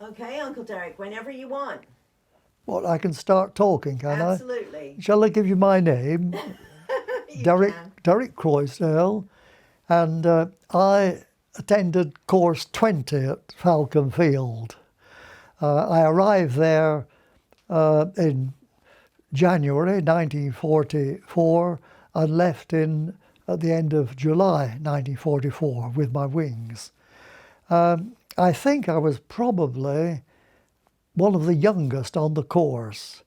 Okay, Uncle Derrick, whenever you want. Well, I can start talking, can I? Absolutely. Shall I give you my name? You can. Derrick Croisdale, and I attended course 20 at Falcon Field. I arrived there in January 1944 and left at the end of July 1944 with my wings. I think I was probably one of the youngest on the course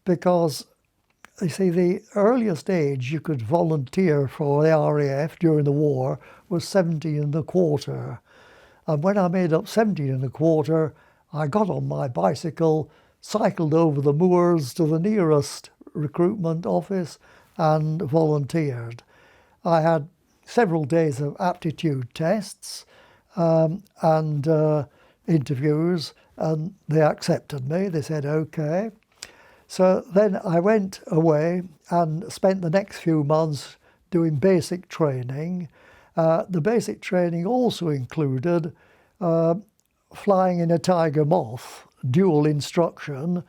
because, you see, the earliest age you could volunteer for the RAF during the war was 17 and a quarter. And when I made up 17 and a quarter, I got on my bicycle, cycled over the moors to the nearest recruitment office and volunteered. I had several days of aptitude tests and interviews, and they accepted me. They said, okay. So then I went away and spent the next few months doing basic training. The basic training also included flying in a Tiger Moth, dual instruction,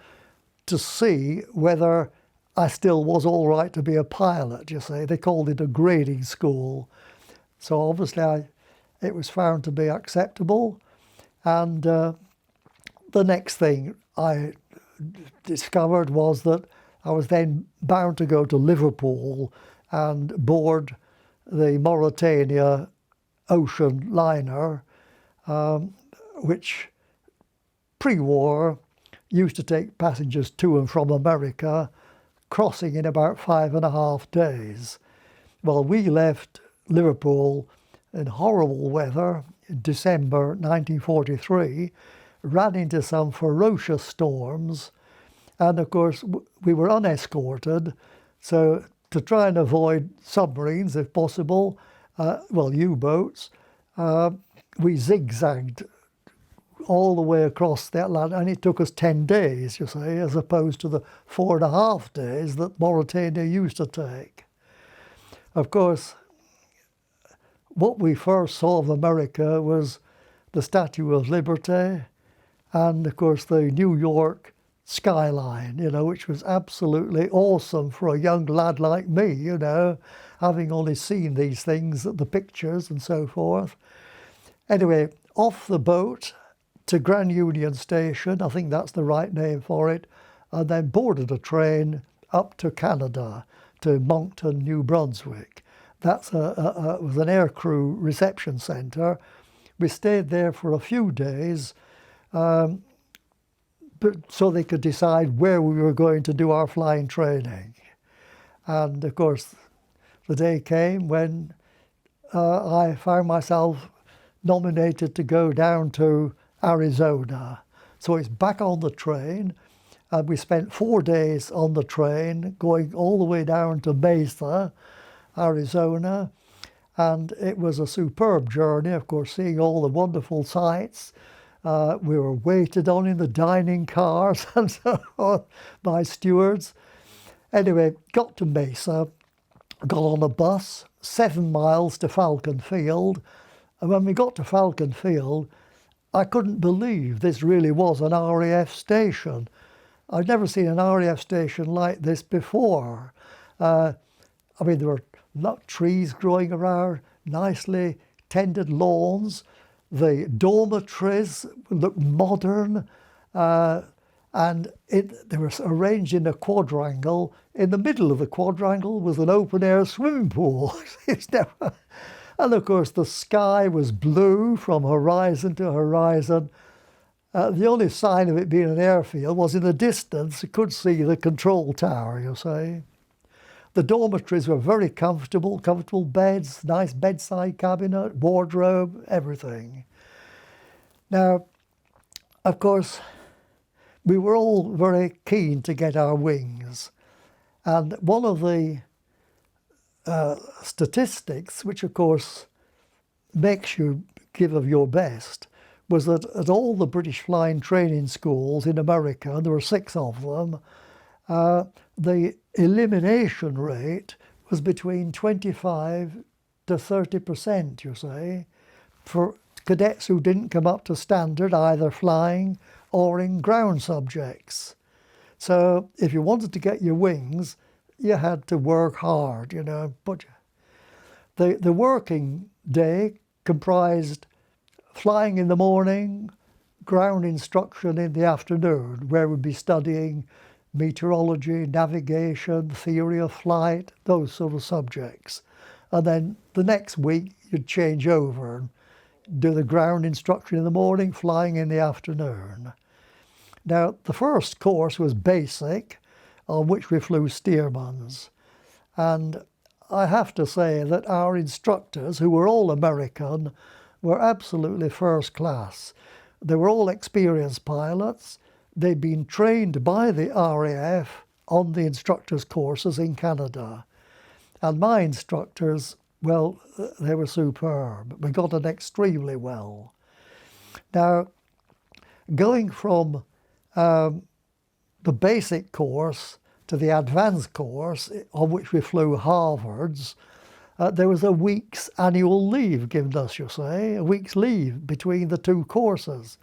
to see whether I still was all right to be a pilot, you see. They called it a grading school. So obviously it was found to be acceptable. And the next thing I discovered was that I was then bound to go to Liverpool and board the Mauritania ocean liner, which pre-war used to take passengers to and from America, crossing in about 5.5 days. Well, we left Liverpool in horrible weather in December 1943, ran into some ferocious storms, and of course we were unescorted, so to try and avoid submarines if possible, U-boats, we zigzagged all the way across the Atlantic, and it took us 10 days, you see, as opposed to the 4.5 days that Mauritania used to take. Of course, what we first saw of America was the Statue of Liberty and, of course, the New York skyline, which was absolutely awesome for a young lad like me, having only seen these things, the pictures and so forth. Anyway, off the boat to Grand Union Station, I think that's the right name for it, and then boarded a train up to Canada, to Moncton, New Brunswick. That was an aircrew reception centre. We stayed there for a few days, but so they could decide where we were going to do our flying training. And of course, the day came when I found myself nominated to go down to Arizona. So it's back on the train, and we spent 4 days on the train going all the way down to Mesa, Arizona, and it was a superb journey, of course, seeing all the wonderful sights. We were waited on in the dining cars and so on by stewards. Anyway, got to Mesa, got on a bus, 7 miles to Falcon Field, and when we got to Falcon Field, I couldn't believe this really was an RAF station. I'd never seen an RAF station like this before. There were trees growing around, nicely tended lawns. The dormitories looked modern, and they were arranged in a quadrangle. In the middle of the quadrangle was an open-air swimming pool. And of course, the sky was blue from horizon to horizon. The only sign of it being an airfield was in the distance. You could see the control tower, you see. The dormitories were very comfortable beds, nice bedside cabinet, wardrobe, everything. Now, of course, we were all very keen to get our wings. And one of the statistics, which of course makes you give of your best, was that at all the British flying training schools in America, and there were 6 of them, the elimination rate was between 25 to 30%, you say, for cadets who didn't come up to standard either flying or in ground subjects. So if you wanted to get your wings, you had to work hard, you know. But the working day comprised flying in the morning, ground instruction in the afternoon, where we'd be studying meteorology, navigation, theory of flight, those sort of subjects. And then the next week you'd change over and do the ground instruction in the morning, flying in the afternoon. Now, the first course was basic, on which we flew Stearmans. And I have to say that our instructors, who were all American, were absolutely first class. They were all experienced pilots. They'd been trained by the RAF on the instructors' courses in Canada. And my instructors, well, they were superb. We got on extremely well. Now, going from the basic course to the advanced course, on which we flew Harvards, there was a week's annual leave given us, you see, a week's leave between the two courses.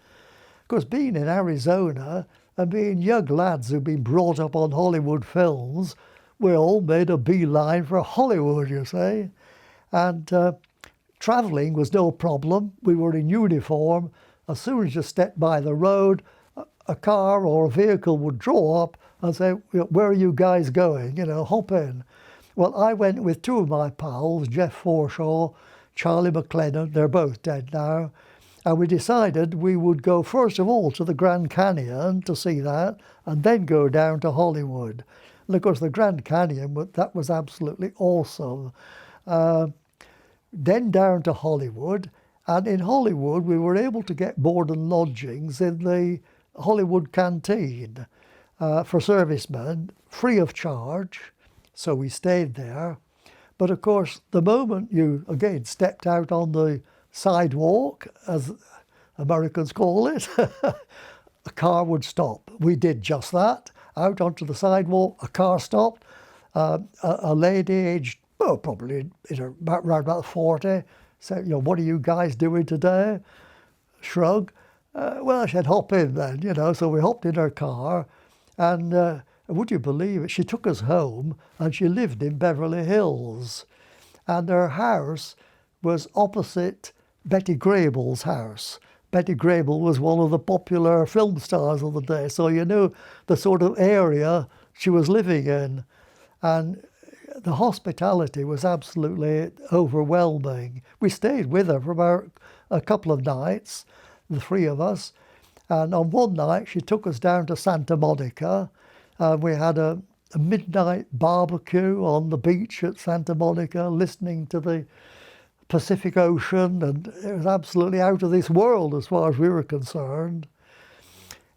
Of course, being in Arizona and being young lads who'd been brought up on Hollywood films, we all made a beeline for Hollywood, you see. And travelling was no problem. We were in uniform. As soon as you stepped by the road, a car or a vehicle would draw up and say, "Where are you guys going? You know, hop in." Well, I went with two of my pals, Jeff Forshaw, Charlie McLennan, they're both dead now, and we decided we would go first of all to the Grand Canyon to see that, and then go down to Hollywood. And of course the Grand Canyon, that was absolutely awesome. Then down to Hollywood, and in Hollywood we were able to get board and lodgings in the Hollywood canteen for servicemen, free of charge. So we stayed there. But of course, the moment you, again, stepped out on the sidewalk, as Americans call it, a car would stop. We did just that. Out onto the sidewalk, a car stopped. A lady aged, well, probably around about 40, said, "You know, what are you guys doing today?" Shrug. Well, I said, "Hop in then," you know. So we hopped in her car, and would you believe it? She took us home, and she lived in Beverly Hills. And her house was opposite Betty Grable's house. Betty Grable was one of the popular film stars of the day, so you knew the sort of area she was living in. And the hospitality was absolutely overwhelming. We stayed with her for about a couple of nights, the three of us. And on one night, she took us down to Santa Monica. We had a midnight barbecue on the beach at Santa Monica, listening to the Pacific Ocean, and it was absolutely out of this world as far as we were concerned.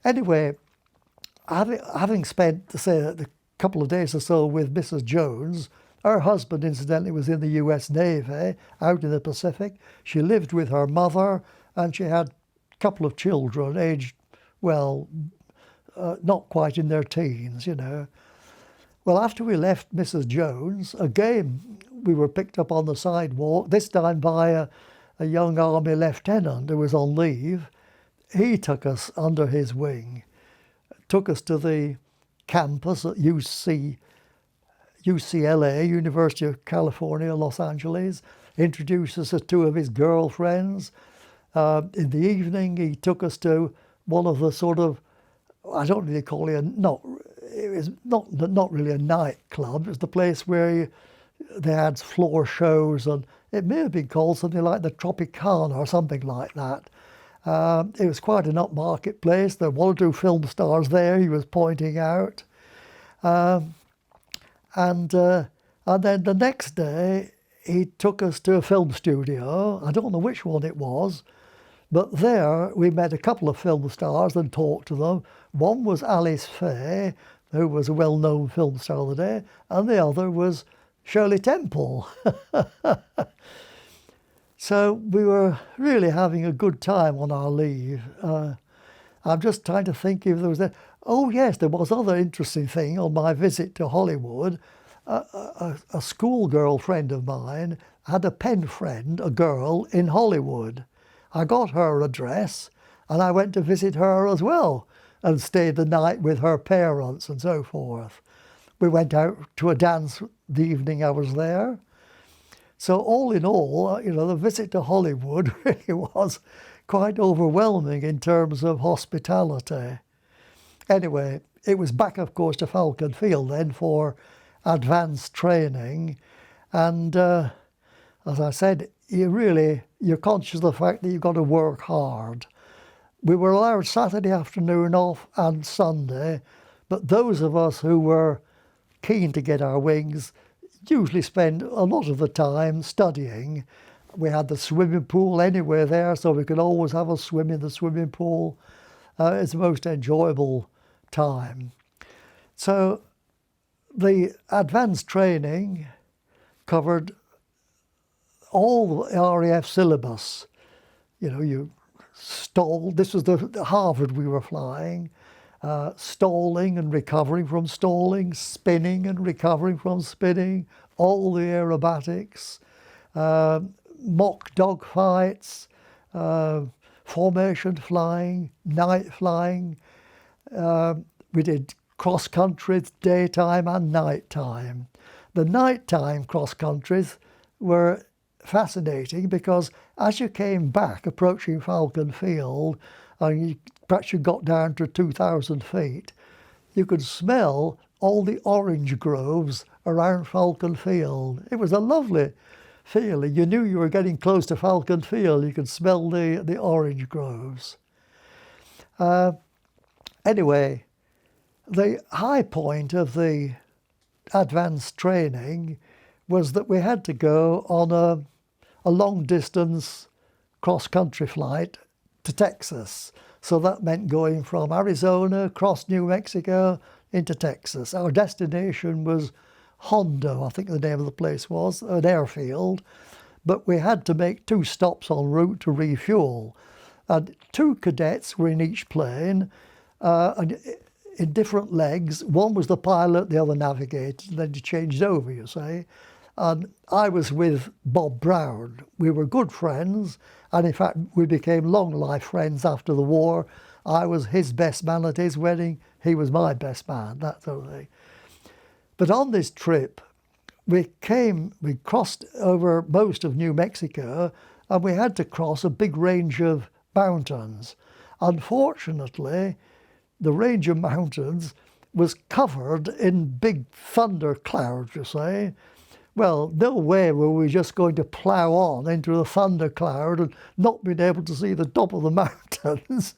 Anyway, having spent, say, a couple of days or so with Mrs. Jones, her husband, incidentally, was in the US Navy, out in the Pacific. She lived with her mother, and she had a couple of children, aged, well, not quite in their teens, you know. Well, after we left Mrs. Jones, again, we were picked up on the sidewalk, this time by a young Army lieutenant who was on leave. He took us under his wing, took us to the campus at UCLA, University of California, Los Angeles, introduced us to two of his girlfriends. In the evening, he took us to one of the sort of, I don't really call it it was not really a nightclub. It was the place where they had floor shows, and it may have been called something like the Tropicana or something like that. It was quite an upmarket place. There were one or two film stars there, he was pointing out. And then the next day, he took us to a film studio. I don't know which one it was, but there we met a couple of film stars and talked to them. One was Alice Faye, who was a well-known film star of the day, and the other was Shirley Temple. So we were really having a good time on our leave. I'm just trying to think if there was oh yes, there was other interesting thing on my visit to Hollywood. A schoolgirl friend of mine had a pen friend, a girl, in Hollywood. I got her address and I went to visit her as well and stayed the night with her parents and so forth. We went out to a dance the evening I was there. So all in all, you know, the visit to Hollywood really was quite overwhelming in terms of hospitality. Anyway, it was back, of course, to Falcon Field then for advanced training. And as I said, you're conscious of the fact that you've got to work hard. We were allowed Saturday afternoon off and Sunday, but those of us who were keen to get our wings usually spend a lot of the time studying. We had the swimming pool anywhere there, so we could always have a swim in the swimming pool. It's the most enjoyable time. So the advanced training covered all the RAF syllabus. You know, you stalled. This was the Harvard we were flying. Stalling and recovering from stalling, spinning and recovering from spinning, all the aerobatics, mock dogfights, formation flying, night flying. We did cross countries, daytime and nighttime. The nighttime cross countries were fascinating because as you came back approaching Falcon Field, and perhaps you got down to 2,000 feet, you could smell all the orange groves around Falcon Field. It was a lovely feeling. You knew you were getting close to Falcon Field. You could smell the orange groves. Anyway, the high point of the advanced training was that we had to go on a long-distance cross-country flight to Texas. So that meant going from Arizona, across New Mexico, into Texas. Our destination was Hondo, I think the name of the place was, an airfield. But we had to make 2 stops en route to refuel. And 2 cadets were in each plane, and in different legs. One was the pilot, the other navigated, and then you changed over, you say. And I was with Bob Brown. We were good friends, and in fact we became long life friends after the war. I was his best man at his wedding, he was my best man, that sort of thing. But on this trip, we crossed over most of New Mexico, and we had to cross a big range of mountains. Unfortunately, the range of mountains was covered in big thunder clouds, you say. Well, no way were we just going to plough on into the thunder cloud and not being able to see the top of the mountains.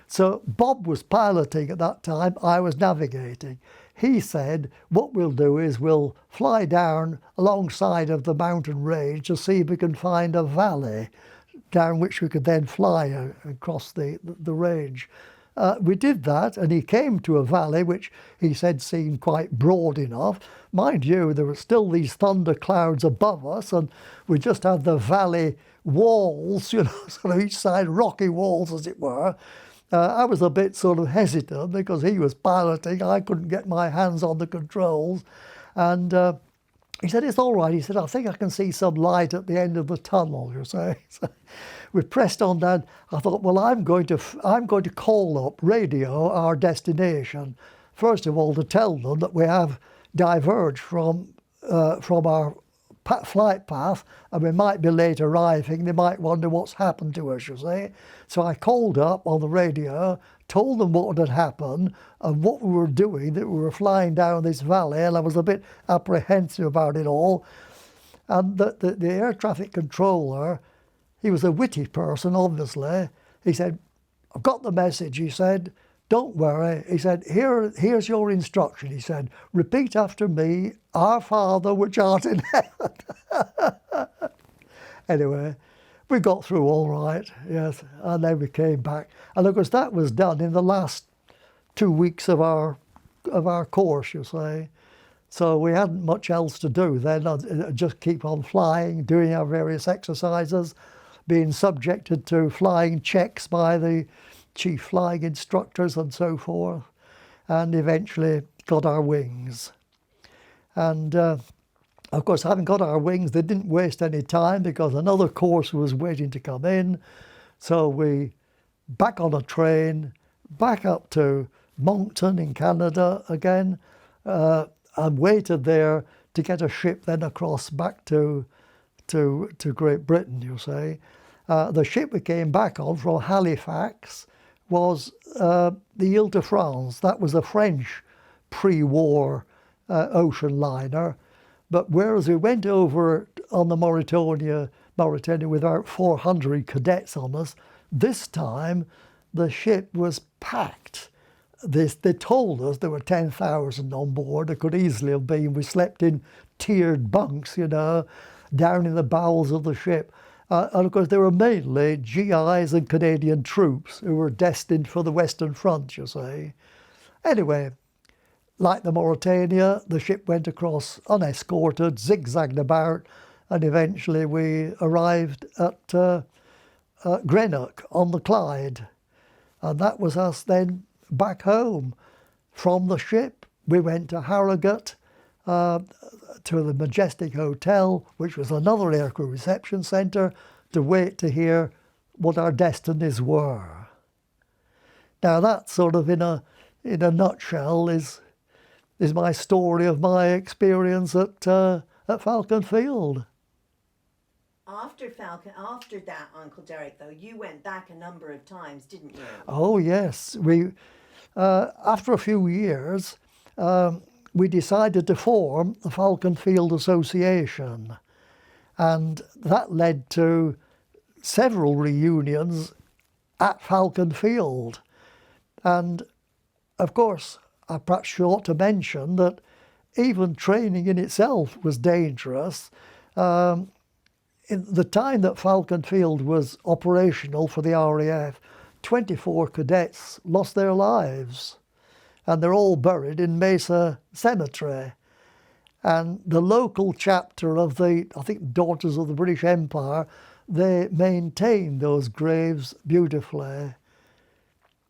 So Bob was piloting at that time, I was navigating. He said, what we'll do is we'll fly down alongside of the mountain range to see if we can find a valley down which we could then fly across the range. We did that, and he came to a valley which he said seemed quite broad enough. Mind you, there were still these thunder clouds above us, and we just had the valley walls, you know, sort of each side, rocky walls as it were. I was a bit sort of hesitant because he was piloting. I couldn't get my hands on the controls. And he said, it's all right. He said, I think I can see some light at the end of the tunnel, you say. So we pressed on down. I thought, well, I'm going to call up, radio our destination. First of all, to tell them that we have diverged from our flight path, and we might be late arriving. They might wonder what's happened to us, you see. So I called up on the radio, told them what had happened and what we were doing, that we were flying down this valley, and I was a bit apprehensive about it all. And the air traffic controller, he was a witty person, obviously. He said, I've got the message, he said. Don't worry. He said, here's your instruction. He said, repeat after me, our Father which art in heaven. Anyway, we got through all right, yes, and then we came back. And of course that was done in the last 2 weeks of our course, you say. So we hadn't much else to do then, just keep on flying, doing our various exercises, being subjected to flying checks by the chief flying instructors and so forth, and eventually got our wings. And of course, having got our wings, they didn't waste any time because another course was waiting to come in. So we back on a train, back up to Moncton in Canada again, and waited there to get a ship then across back to Great Britain, you say. The ship we came back on from Halifax was the Ile-de-France. That was a French pre-war ocean liner. But whereas we went over on the Mauritania with about 400 cadets on us, this time the ship was packed. They told us there were 10,000 on board. There could easily have been. We slept in tiered bunks, you know, down in the bowels of the ship. And of course, they were mainly GIs and Canadian troops who were destined for the Western Front, you see. Anyway, like the Mauritania, the ship went across unescorted, zigzagged about, and eventually we arrived at Greenock on the Clyde. And that was us then back home. From the ship, we went to Harrogate, to the Majestic Hotel, which was another aircrew reception centre, to wait to hear what our destinies were. Now that sort of in a nutshell is my story of my experience at Falcon Field. After that, Uncle Derrick, though, you went back a number of times, didn't you? Oh yes, we after a few years we decided to form the Falcon Field Association, and that led to several reunions at Falcon Field. And of course, I perhaps ought to mention that even training in itself was dangerous. In the time that Falcon Field was operational for the RAF, 24 cadets lost their lives, and they're all buried in Mesa Cemetery. And the local chapter of the, I think, Daughters of the British Empire, they maintained those graves beautifully.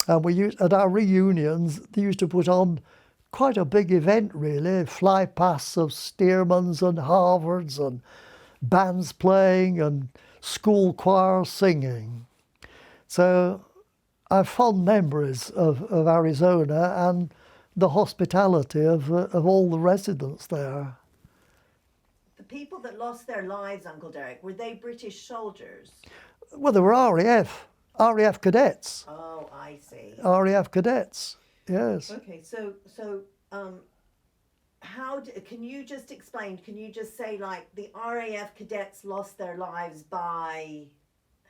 And at our reunions, they used to put on quite a big event, really, fly-pasts of Stearmans and Harvards and bands playing and school choirs singing. So I have fond memories of Arizona and the hospitality of all the residents there. The people that lost their lives, Uncle Derrick, were they British soldiers? Well, they were RAF cadets. Oh, I see. RAF cadets, yes. Okay, so can you just explain, can you just say, like, the RAF cadets lost their lives by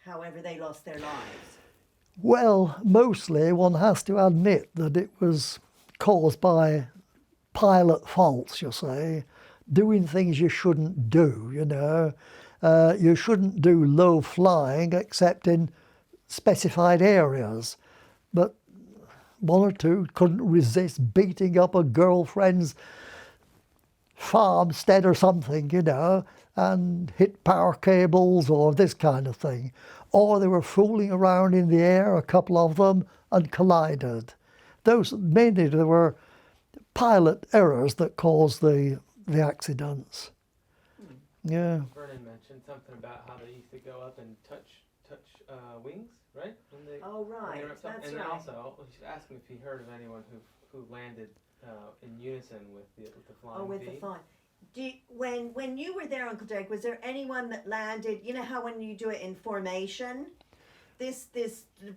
however they lost their lives? Well, mostly one has to admit that it was caused by pilot faults, you say, doing things you shouldn't do, you know. You shouldn't do low flying except in specified areas. But one or two couldn't resist beating up a girlfriend's farmstead or something, you know, and hit power cables or this kind of thing. Or they were fooling around in the air, a couple of them, and collided. Those, mainly there were pilot errors that caused the accidents. Yeah. Vernon mentioned something about how they used to go up and touch wings, right? Oh, right, that's and right. also, he asked me if he heard of anyone who landed in unison with the flying Oh, with V. the flying. When you were there, Uncle Derrick, was there anyone that landed? You know how when you do it in formation, this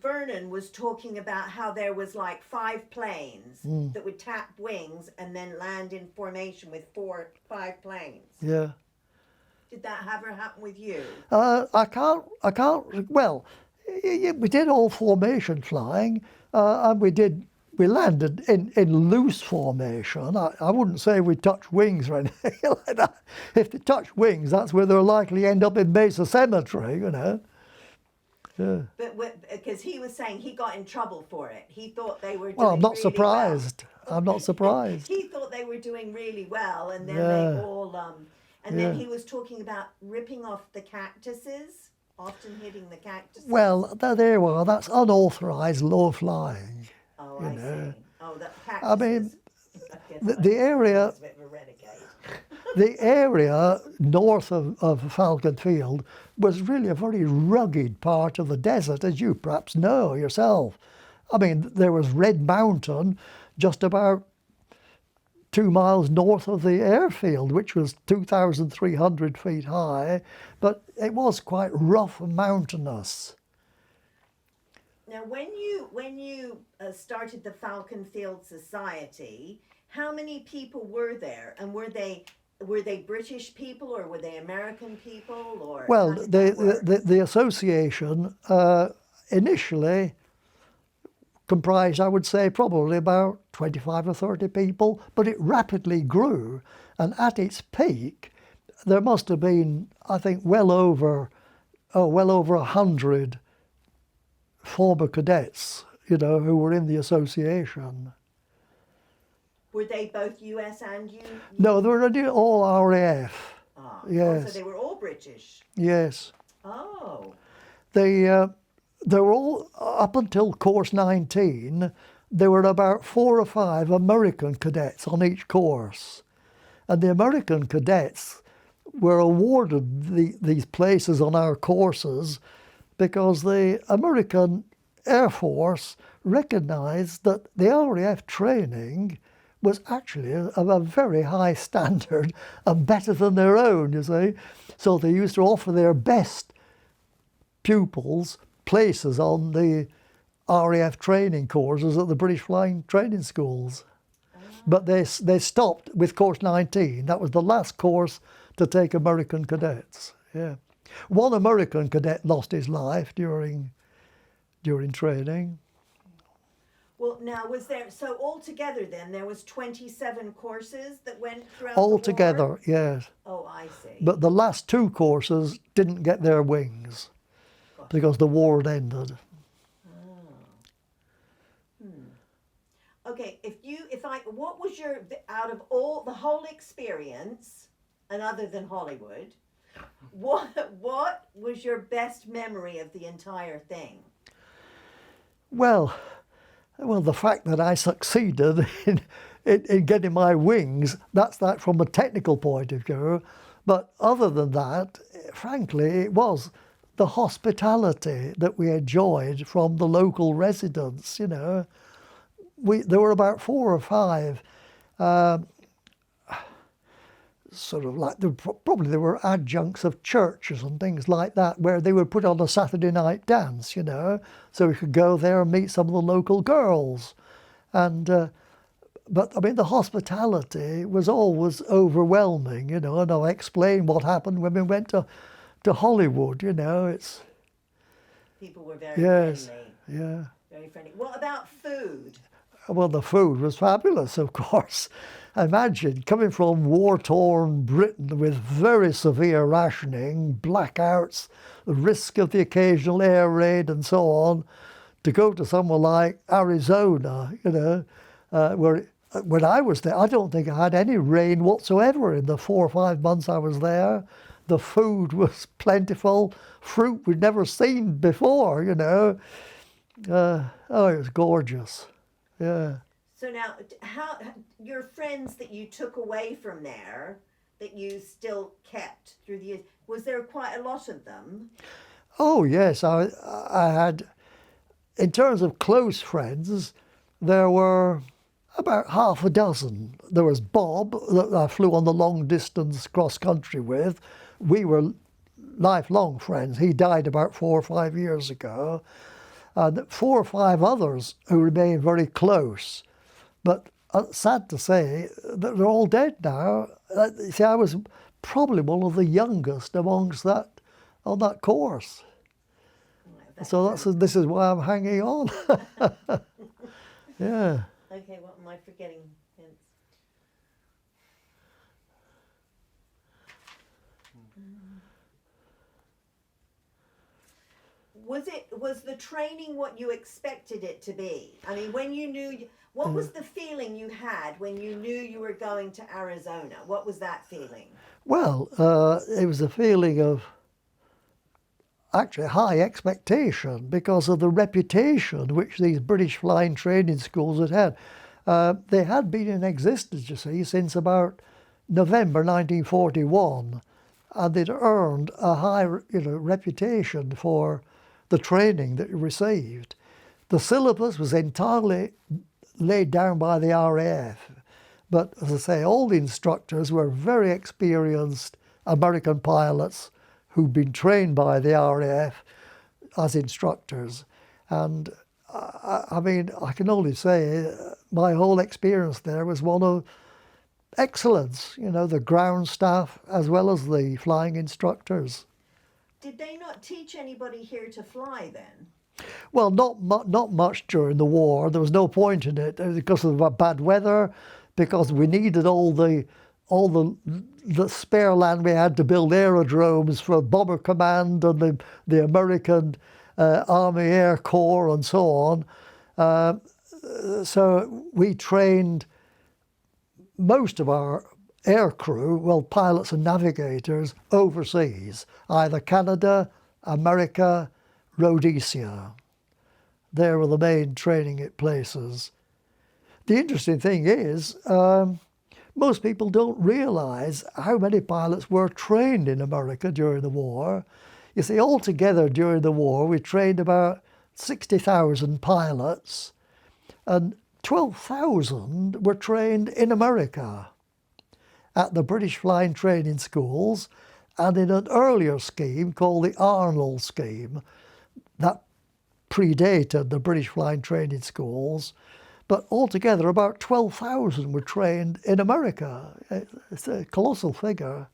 Vernon was talking about how there was like 5 planes that would tap wings and then land in formation with 5 planes. Yeah. Did that ever happen with you? I can't, well, we did all formation flying, and we landed in loose formation. I wouldn't say we touched wings or anything like that. If they touch wings, that's where they're likely to end up in Mesa Cemetery, you know. Yeah. But because he was saying he got in trouble for it. He thought they were doing Well, I'm not really surprised. well. I'm not surprised. He thought they were doing really well, and then Yeah. they all then he was talking about ripping off the cactuses, often hitting the cactuses. Well, there you are. That's unauthorised low flying. Oh, you I know. see. Oh, that cactuses. I mean, I guess the area. It's a bit of a renegade. The area north of Falcon Field was really a very rugged part of the desert, as you perhaps know yourself. I mean, there was Red Mountain just about 2 miles north of the airfield, which was 2,300 feet high, but it was quite rough and mountainous. Now, when you started the Falcon Field Society, how many people were there, and were they British people or were they American people, or Well, how did that work? the association initially comprised, I would say, probably about 25 or 30 people, but it rapidly grew, and at its peak, there must have been, I think, well over 100 former cadets, you know, who were in the association. Were they both US and you? No, they were all RAF. Ah, Yes. Oh, so they were all British. Yes. Oh. They were all, up until course 19, there were about 4 or 5 American cadets on each course. And the American cadets were awarded these places on our courses because the American Air Force recognized that the RAF training was actually of a very high standard and better than their own, you see. So they used to offer their best pupils places on the RAF training courses at the British Flying Training Schools. But they stopped with course 19. That was the last course to take American cadets. Yeah. One American cadet lost his life during training. Well, now was there, so altogether then there was 27 courses that went throughout the Altogether, war? yes. Oh, I see. But the last 2 courses didn't get their wings because the war had ended. Okay, what was your, out of all, the whole experience, and other than Hollywood, what was your best memory of the entire thing? Well, the fact that I succeeded in getting my wings, that's that from a technical point of view. But other than that, frankly, it was the hospitality that we enjoyed from the local residents, you know. There were about 4 or 5 sort of like, probably there were adjuncts of churches and things like that where they would put on a Saturday night dance, you know, so we could go there and meet some of the local girls. And but I mean, the hospitality was always overwhelming, you know, and I'll explain what happened when we went to Hollywood, you know. It's People were very yes, friendly. yeah. Very friendly. What about food? Well, the food was fabulous, of course. Imagine coming from war-torn Britain with very severe rationing, blackouts, the risk of the occasional air raid and so on, to go to somewhere like Arizona, you know, where when I was there, I don't think I had any rain whatsoever in the 4 or 5 months I was there. The food was plentiful, fruit we'd never seen before, you know. Oh, it was gorgeous. Yeah. So now, how your friends that you took away from there, that you still kept through the years, was there quite a lot of them? Oh yes, I had, in terms of close friends, there were about half a dozen. There was Bob that I flew on the long distance cross country with. We were lifelong friends. He died about 4 or 5 years ago. 4 or 5 others who remained very close. But sad to say, they're all dead now. See, I was probably one of the youngest amongst on that course. So this is why I'm hanging on. Yeah. Okay, what am I forgetting? Vince? Was the training what you expected it to be? I mean, when you knew, what was the feeling you had when you knew you were going to Arizona? What was that feeling? Well, it was a feeling of actually high expectation because of the reputation which these British flying training schools had had. They had been in existence, you see, since about November 1941. and it earned a high, reputation for the training that it received. The syllabus was entirely laid down by the RAF, but as I say, all the instructors were very experienced American pilots who'd been trained by the RAF as instructors. And I mean, I can only say my whole experience there was one of excellence, the ground staff as well as the flying instructors. Did they not teach anybody here to fly then? Well, not much during the war. There was no point in it because of the bad weather, because we needed all the spare land we had to build aerodromes for Bomber Command and the American Army Air Corps and so on. So we trained most of our air crew, well, pilots and navigators, overseas, either Canada, America, Rhodesia. There were the main training places. The interesting thing is, most people don't realise how many pilots were trained in America during the war. You see, altogether during the war, we trained about 60,000 pilots, and 12,000 were trained in America at the British Flying Training Schools and in an earlier scheme called the Arnold Scheme. That predated the British Flying Training Schools, but altogether about 12,000 were trained in America. It's a colossal figure.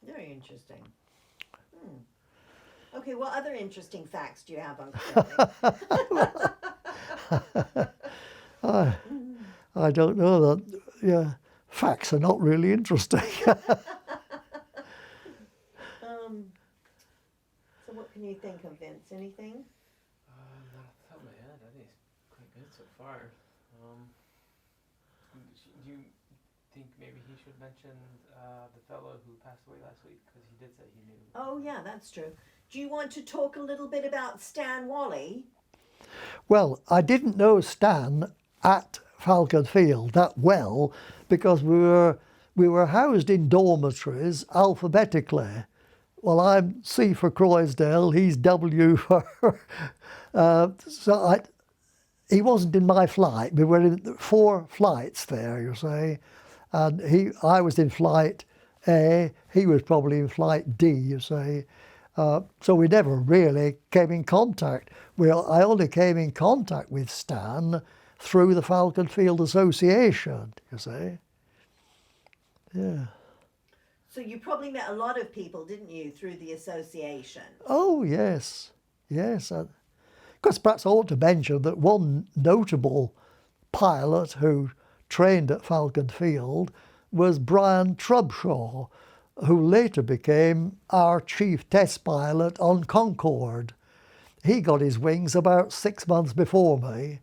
Very interesting. Okay, what other interesting facts do you have, Uncle Derrick? I don't know that. Yeah, facts are not really interesting. So what can you think of, Vince? Anything? Not off the top of my head. I think it's quite good so far. Do you think maybe he should mention the fellow who passed away last week? Because he did say he knew. Oh, yeah, that's true. Do you want to talk a little bit about Stan Wally? Well, I didn't know Stan at Falcon Field that well because we were housed in dormitories alphabetically. Well, I'm C for Croisdale, he's W for... he wasn't in my flight. We were in 4 flights there, you see. And I was in flight A, he was probably in flight D, you see. So we never really came in contact. I only came in contact with Stan through the Falcon Field Association, you see. Yeah. So you probably met a lot of people, didn't you, through the association? Oh, yes. Yes. Because perhaps I ought to mention that one notable pilot who trained at Falcon Field was Brian Trubshaw, who later became our chief test pilot on Concorde. He got his wings about 6 months before me,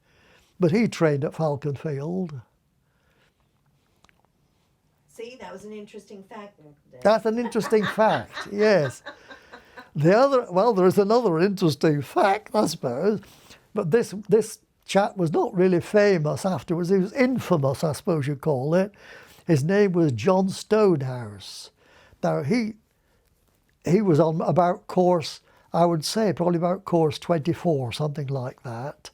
but he trained at Falcon Field. See, that was an interesting fact. That's an interesting fact, yes. There is another interesting fact, I suppose, but this chap was not really famous afterwards. He was infamous, I suppose you'd call it. His name was John Stonehouse. Now, he was on about course, I would say, probably about course 24, something like that.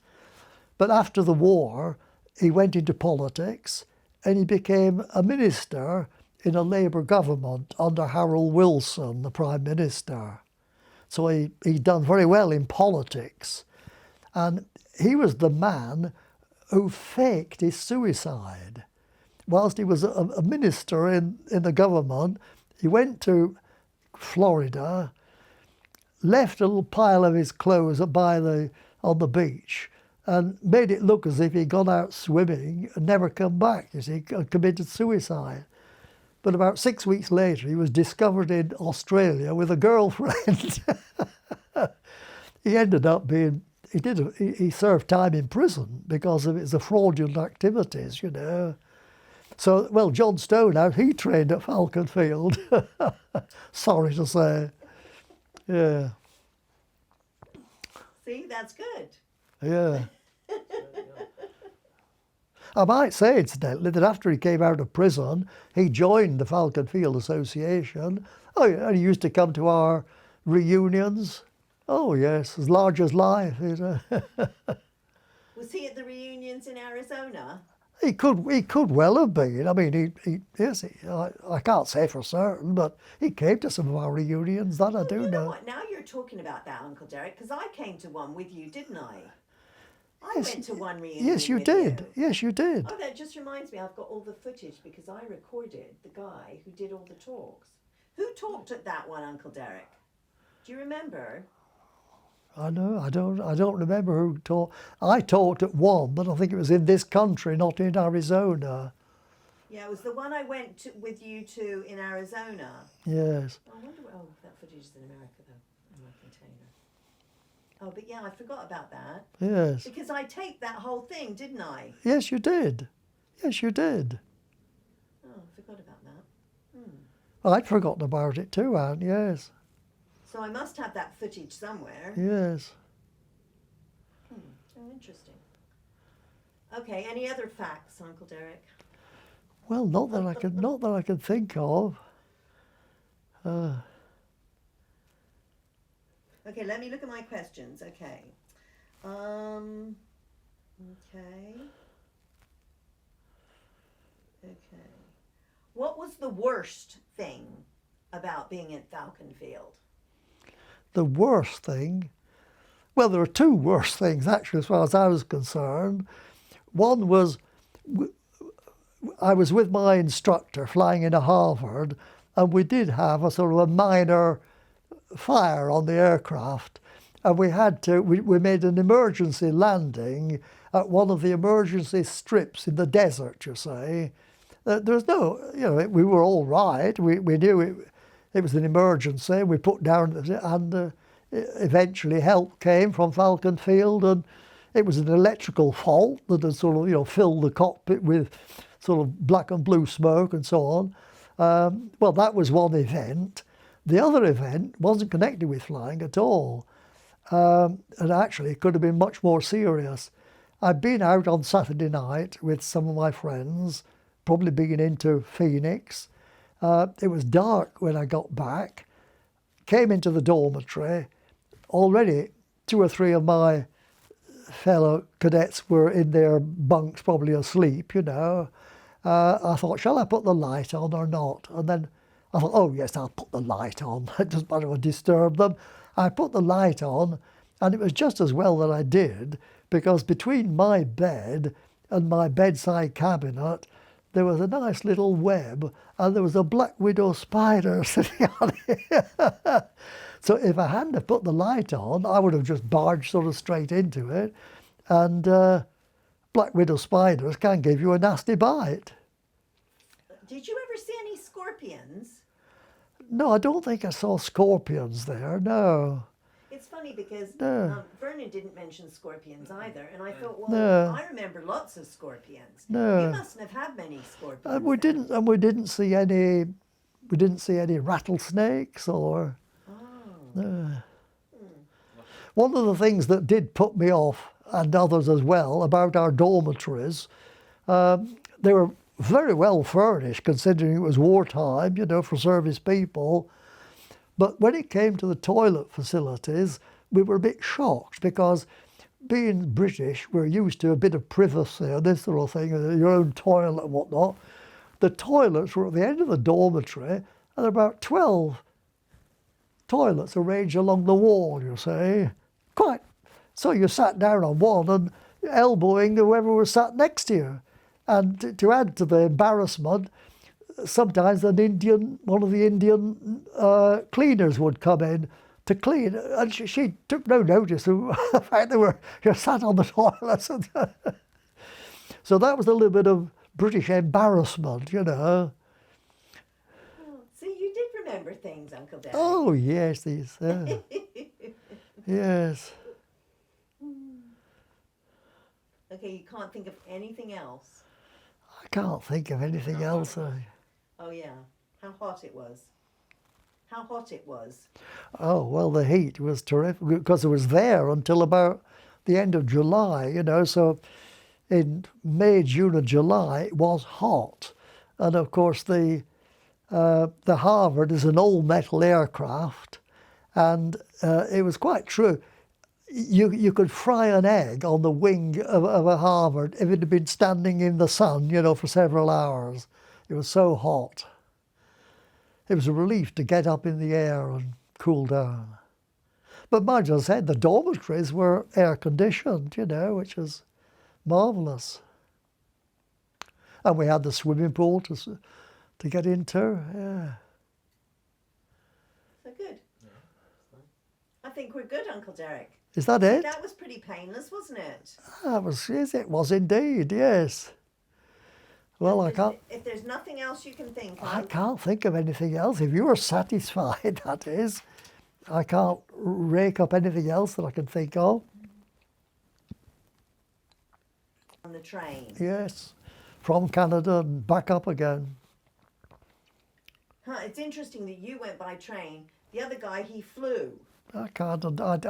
But after the war, he went into politics and he became a minister in a Labour government under Harold Wilson, the Prime Minister. So he'd done very well in politics. And he was the man who faked his suicide. Whilst he was a minister in the government, he went to Florida, left a little pile of his clothes on the beach, and made it look as if he'd gone out swimming and never come back, you see, committed suicide. But about 6 weeks later, he was discovered in Australia with a girlfriend. He ended up being, he served time in prison because of his fraudulent activities, you know. So, well, John Stonehouse, he trained at Falcon Field. Sorry to say. Yeah. See, that's good. Yeah. I might say, incidentally, that after he came out of prison, he joined the Falcon Field Association. Oh, yeah, and he used to come to our reunions. Oh, yes, as large as life. Was he at the reunions in Arizona? He could well have been. I mean, I can't say for certain, but he came to some of our reunions. That I do You know know. what? Now you're talking about that, Uncle Derek, because I came to one with you, didn't I? I Yes, went to one reunion. Yes, you with did. You. Yes, you did. Oh, that just reminds me. I've got all the footage because I recorded the guy who did all the talks. Who talked at that one, Uncle Derek? Do you remember? I know. I don't remember who talked. I talked at one, but I think it was in this country, not in Arizona. Yeah, it was the one I went to, with you to in Arizona. Yes. I wonder. Oh, that footage is in America though, in my container. Oh, but yeah, I forgot about that. Yes. Because I taped that whole thing, didn't I? Yes, you did. Yes, you did. Oh, I forgot about that. I'd forgotten about it too, Anne. Yes. So I must have that footage somewhere. Yes. Oh, interesting. Okay, any other facts, Uncle Derek? Well, not that I can think of. Okay, let me look at my questions. Okay. Okay. Okay. What was the worst thing about being at Falcon Field? The worst thing. Well, there are two worst things actually, as far as I was concerned. One was I was with my instructor flying into Harvard, and we did have a sort of a minor fire on the aircraft, and we made an emergency landing at one of the emergency strips in the desert, you see. There's no, we were all right. We knew it was an emergency. We put down, and eventually help came from Falcon Field, and it was an electrical fault that had sort of, filled the cockpit with sort of black and blue smoke and so on. Well, that was one event. The other event wasn't connected with flying at all. And actually, it could have been much more serious. I'd been out on Saturday night with some of my friends, probably being into Phoenix. It was dark when I got back, came into the dormitory. Already 2 or 3 of my fellow cadets were in their bunks, probably asleep, I thought, shall I put the light on or not? And then I thought, oh yes, I'll put the light on. It doesn't matter if I disturb them. I put the light on, and it was just as well that I did, because between my bed and my bedside cabinet, there was a nice little web, and there was a black widow spider sitting on it. So if I hadn't have put the light on, I would have just barged sort of straight into it. And black widow spiders can give you a nasty bite. Did you ever see any scorpions? No, I don't think I saw scorpions there, no. It's funny because No. Vernon didn't mention scorpions either, and I thought, well, No. I remember lots of scorpions. No. You mustn't have had many scorpions. And we then. didn't see any rattlesnakes or. Oh. One of the things that did put me off, and others as well, about our dormitories, they were very well furnished considering it was wartime, for service people. But when it came to the toilet facilities, we were a bit shocked because being British, we're used to a bit of privacy and this sort of thing, your own toilet and whatnot. The toilets were at the end of the dormitory, and there were about 12 toilets arranged along the wall, you see. Quite. So you sat down on one and elbowing whoever was sat next to you. And to add to the embarrassment, sometimes one of the Indian cleaners would come in to clean, and she took no notice of the fact you sat on the toilet. So that was a little bit of British embarrassment, Oh, see, you did remember things, Uncle Derek. Oh yes, these. Yes. Okay, you can't think of anything else. I can't think of anything else. Oh yeah, how hot it was. How hot it was. Oh, well, the heat was terrific because it was there until about the end of July, so in May, June and July it was hot. And of course the Harvard is an all metal aircraft, and it was quite true. You could fry an egg on the wing of a Harvard if it had been standing in the sun, you know, for several hours. It was so hot. It was a relief to get up in the air and cool down. But mind you, as I said, the dormitories were air conditioned, you know, which was marvellous. And we had the swimming pool to get into, yeah. So good. I think we're good, Uncle Derrick. Is that it? That was pretty painless, wasn't it? That was, yes, it was indeed, yes. Well, If there's nothing else you can think of. I can't think of anything else. If you are satisfied, that is. I can't rake up anything else that I can think of. On the train. Yes, from Canada and back up again. Huh, it's interesting that you went by train. The other guy, he flew. I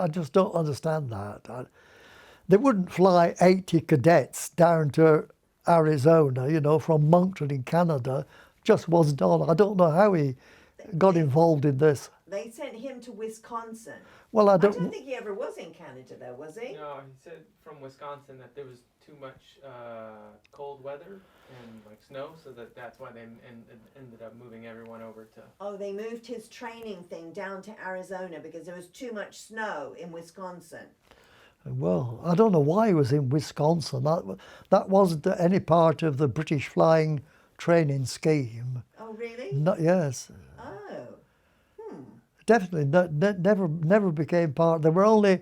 just don't understand that. They wouldn't fly 80 cadets down to Arizona, you know, from Moncton in Canada. Just wasn't on. I don't know how he got involved in this. They sent him to Wisconsin. Well, I I don't. don't think he ever was in Canada, though, was he? No, he said from Wisconsin that there was too much cold weather and like snow, so that's why they ended up moving everyone over to. Oh, they moved his training thing down to Arizona because there was too much snow in Wisconsin. Well, I don't know why he was in Wisconsin. That wasn't any part of the British flying training scheme. Oh, really? Not, yes. Oh. Definitely never became part. There were only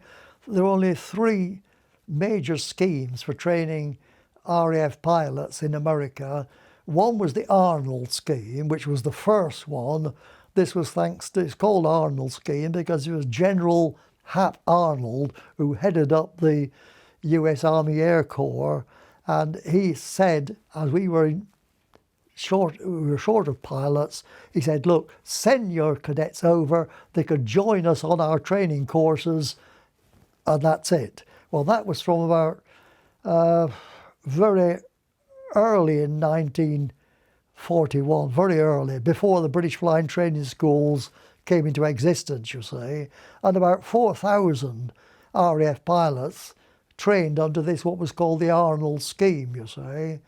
3 major schemes for training RAF pilots in America. One was the Arnold scheme, which was the first one. This was it's called Arnold scheme because it was General Hap Arnold who headed up the US Army Air Corps, and he said, as we were short of pilots, he said, look, send your cadets over, they could join us on our training courses, and that's it. Well, that was from about very early in 1941, very early, before the British Flying Training Schools came into existence, you see, and about 4,000 RAF pilots trained under this, what was called the Arnold scheme, you see.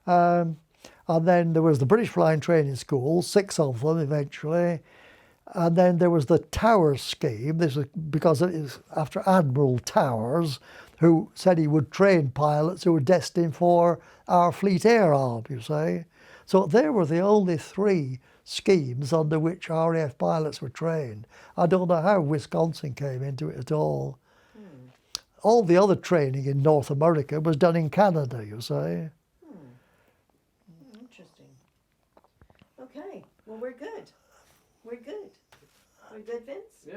And then there was the British Flying Training School, 6 of them eventually. And then there was the Towers scheme. This was because it is after Admiral Towers, who said he would train pilots who were destined for our Fleet Air Arm, you see. So there were the only 3 schemes under which RAF pilots were trained. I don't know how Wisconsin came into it at all. All the other training in North America was done in Canada, you see. Interesting. Okay. Well, we're good. We're good. We're good, Vince? Yeah.